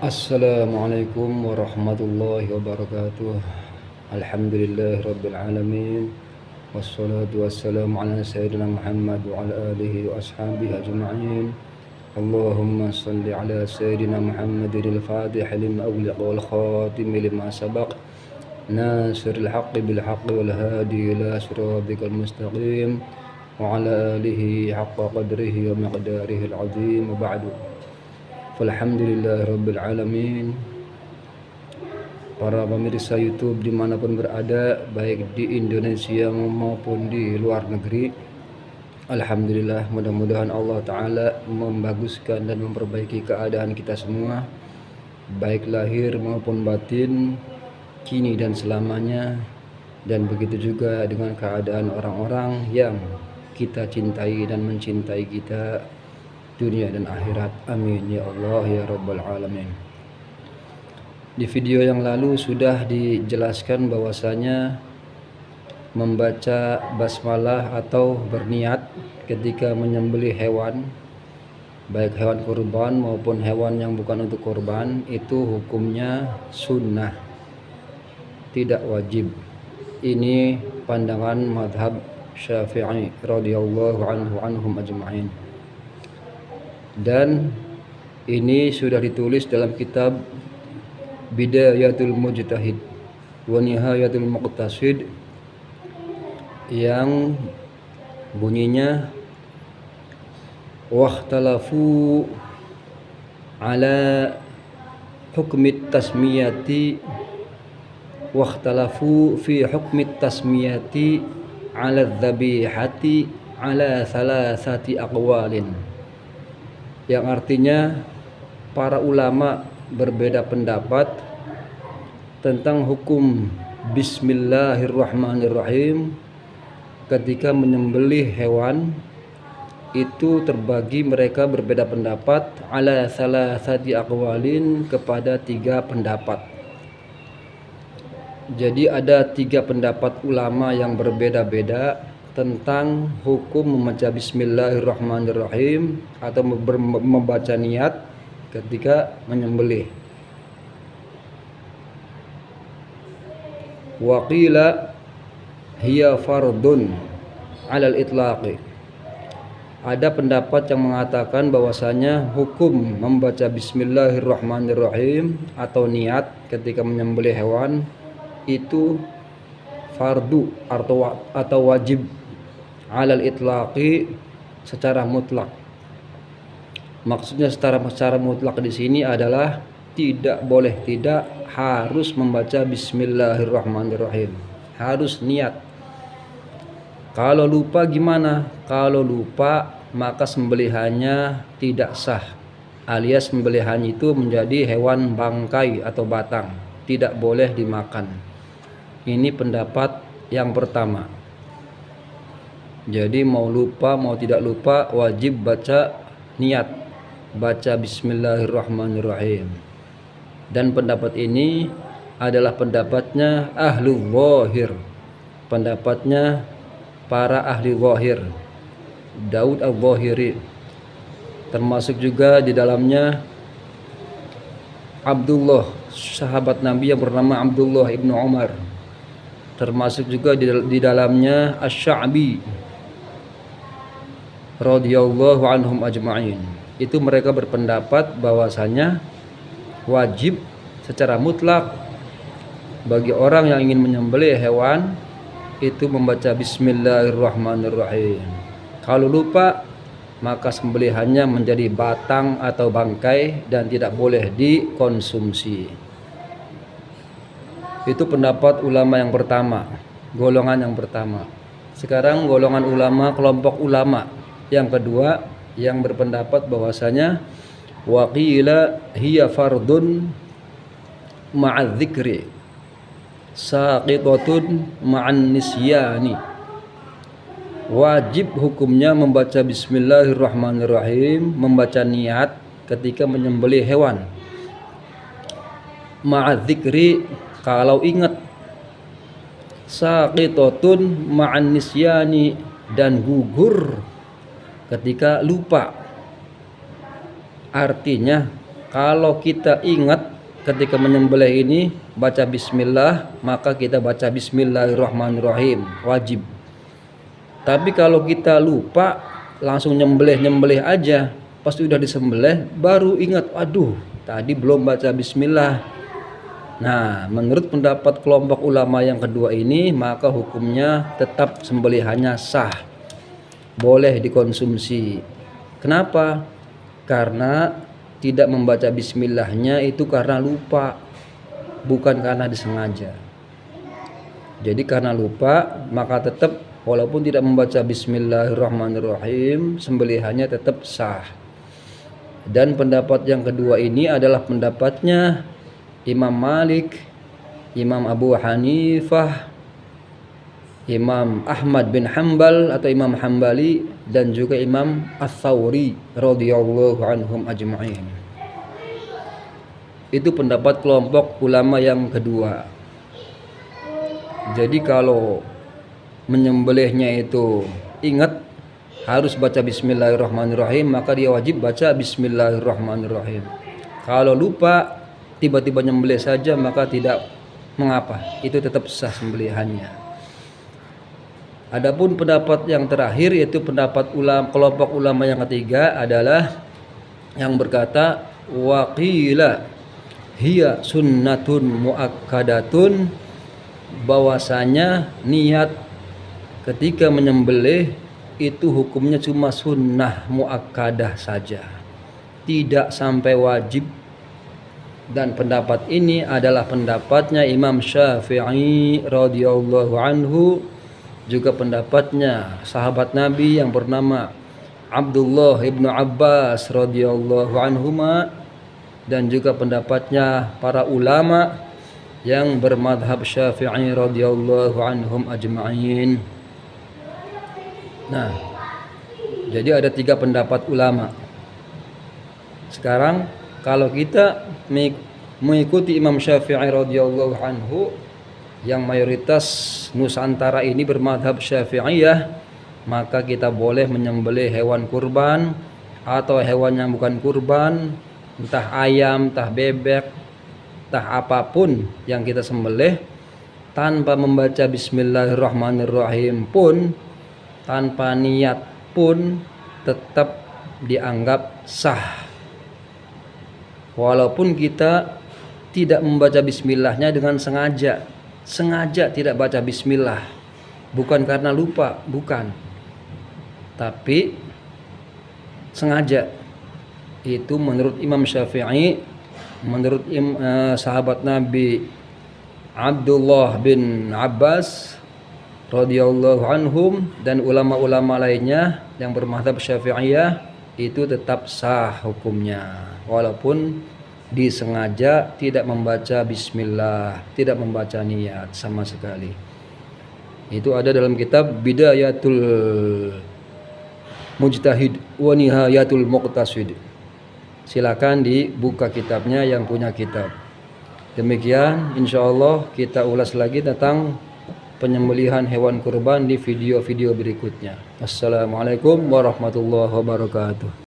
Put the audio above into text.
Assalamualaikum warahmatullahi wabarakatuh. Alhamdulillah rabbil alamin. Wassalatu wassalamu ala sayyidina Muhammad wa ala alihi wa ashabihi ajma'in. Allahumma salli ala sayyidina Muhammadil fatih lima ughliqa wal khatim lima sabaq. Nasiril haqqi bil haqqi wal hadi ila siratikal mustaqim. Wa ala alihi haqqa qadrihi wa miqdarihi al-azim wa ba'du. Alhamdulillah rabbil alamin. Para pemirsa YouTube dimanapun berada, baik di Indonesia maupun di luar negeri, alhamdulillah, mudah-mudahan Allah Ta'ala membaguskan dan memperbaiki keadaan kita semua, baik lahir maupun batin, kini dan selamanya. Dan begitu juga dengan keadaan orang-orang yang kita cintai dan mencintai kita dunia dan akhirat. Amin ya Allah ya Rabbal Alamin. Di video yang lalu sudah dijelaskan bahwasanya membaca basmalah atau berniat ketika menyembelih hewan, baik hewan kurban maupun hewan yang bukan untuk kurban, itu hukumnya sunnah, tidak wajib. Ini pandangan madhab Syafi'i radhiyallahu anhum ajma'in. Dan ini sudah ditulis dalam kitab Bidayatul Mujtahid wa Nihayatul Muqtasid yang bunyinya wakhtalafu ala hukmit tasmiyati wakhtalafu fi hukmit tasmiyati ala dzabihati ala thalathati aqwalin, yang artinya para ulama berbeda pendapat tentang hukum Bismillahirrahmanirrahim ketika menyembelih hewan. Itu terbagi, mereka berbeda pendapat ala salasati aqwalin, kepada 3 pendapat. Jadi ada 3 pendapat ulama yang berbeda-beda tentang hukum membaca Bismillahirrahmanirrahim atau membaca niat ketika menyembelih. Waqila hiya fardun 'alal itlaqi. Ada pendapat yang mengatakan bahwasanya hukum membaca Bismillahirrahmanirrahim atau niat ketika menyembelih hewan itu fardu atau wajib, 'alal itlaqi, secara mutlak. Maksudnya secara mutlak di sini adalah tidak harus membaca Bismillahirrahmanirrahim, harus niat. Kalau lupa gimana? Kalau lupa maka sembelihannya tidak sah, alias sembelihannya itu menjadi hewan bangkai atau batang, tidak boleh dimakan. Ini pendapat yang pertama. Jadi mau lupa mau tidak lupa wajib baca niat, baca Bismillahirrahmanirrahim. Dan pendapat ini adalah pendapatnya ahlu zahir, pendapatnya para ahli zahir, Daud al-Zahiri, termasuk juga di dalamnya Abdullah, sahabat Nabi yang bernama Abdullah ibnu Umar, termasuk juga di dalamnya Asy-Sya'bi radhiyallahu anhum ajma'in. Itu mereka berpendapat bahwasanya wajib secara mutlak bagi orang yang ingin menyembelih hewan itu membaca Bismillahirrahmanirrahim. Kalau lupa maka sembelihannya menjadi batang atau bangkai dan tidak boleh dikonsumsi. Itu pendapat ulama yang pertama, golongan yang pertama. Sekarang golongan ulama, kelompok ulama yang kedua yang berpendapat bahwasanya waqila hiya fardun ma'adz dzikri saqitatun ma'an nisyani. Wajib hukumnya membaca Bismillahirrahmanirrahim, membaca niat ketika menyembelih hewan. Ma'adz dzikri, kalau ingat. Saqitatun ma'an nisyani, dan gugur ketika lupa. Artinya Kalau kita ingat ketika menyembelih ini baca bismillah, maka kita baca bismillahirrahmanirrahim, wajib. Tapi kalau kita lupa langsung nyembelih aja, pas udah disembelih baru ingat, aduh tadi belum baca bismillah. Nah, menurut pendapat kelompok ulama yang kedua ini, maka hukumnya tetap sembelihannya sah, boleh dikonsumsi. Kenapa? Karena tidak membaca bismillahnya itu karena lupa, bukan karena disengaja. Jadi karena lupa, maka tetap walaupun tidak membaca bismillahirrahmanirrahim, sembelihannya tetap sah. Dan pendapat yang kedua ini adalah pendapatnya Imam Malik, Imam Abu Hanifah, Imam Ahmad bin Hanbal atau Imam Hambali, dan juga Imam Ats-Tsauri radhiyallahu anhum ajma'in. Itu pendapat kelompok ulama yang kedua. Jadi kalau menyembelihnya itu ingat harus baca bismillahirrahmanirrahim, maka dia wajib baca bismillahirrahmanirrahim. Kalau lupa tiba-tiba nyembelih saja, maka tidak mengapa, itu tetap sah sembelihannya. Adapun pendapat yang terakhir, yaitu pendapat kelompok ulama yang ketiga, adalah yang berkata waqila hiya sunnatun muakkadatun, bahwasanya niat ketika menyembelih itu hukumnya cuma sunnah muakkadah saja, tidak sampai wajib. Dan pendapat ini adalah pendapatnya Imam Syafi'i radhiyallahu anhu, juga pendapatnya sahabat Nabi yang bernama Abdullah ibnu Abbas radhiyallahu anhuma, dan juga pendapatnya para ulama yang bermadhab Syafi'i radhiyallahu anhum ajma'in. Nah, jadi ada 3 pendapat ulama. Sekarang kalau kita mengikuti Imam Syafi'i radhiyallahu anhu, yang mayoritas Nusantara ini bermadhab Syafi'iyah, maka kita boleh menyembelih hewan kurban atau hewan yang bukan kurban, entah ayam, entah bebek, entah apapun yang kita sembelih, tanpa membaca bismillahirrahmanirrahim pun, tanpa niat pun, tetap dianggap sah. Walaupun kita tidak membaca bismillahnya dengan sengaja tidak baca bismillah, bukan karena lupa, bukan, tapi sengaja. Itu menurut Imam Syafi'i, menurut sahabat Nabi Abdullah bin Abbas radhiyallahu anhum, dan ulama-ulama lainnya yang bermadzhab Syafi'iyah, itu tetap sah hukumnya walaupun disengaja tidak membaca bismillah, tidak membaca niat sama sekali. Itu ada dalam kitab Bidayatul Mujtahid wa Nihayatul Muqtasid. Silakan dibuka kitabnya yang punya kitab. Demikian, insyaallah kita ulas lagi tentang penyembelihan hewan kurban di video-video berikutnya. Assalamualaikum warahmatullahi wabarakatuh.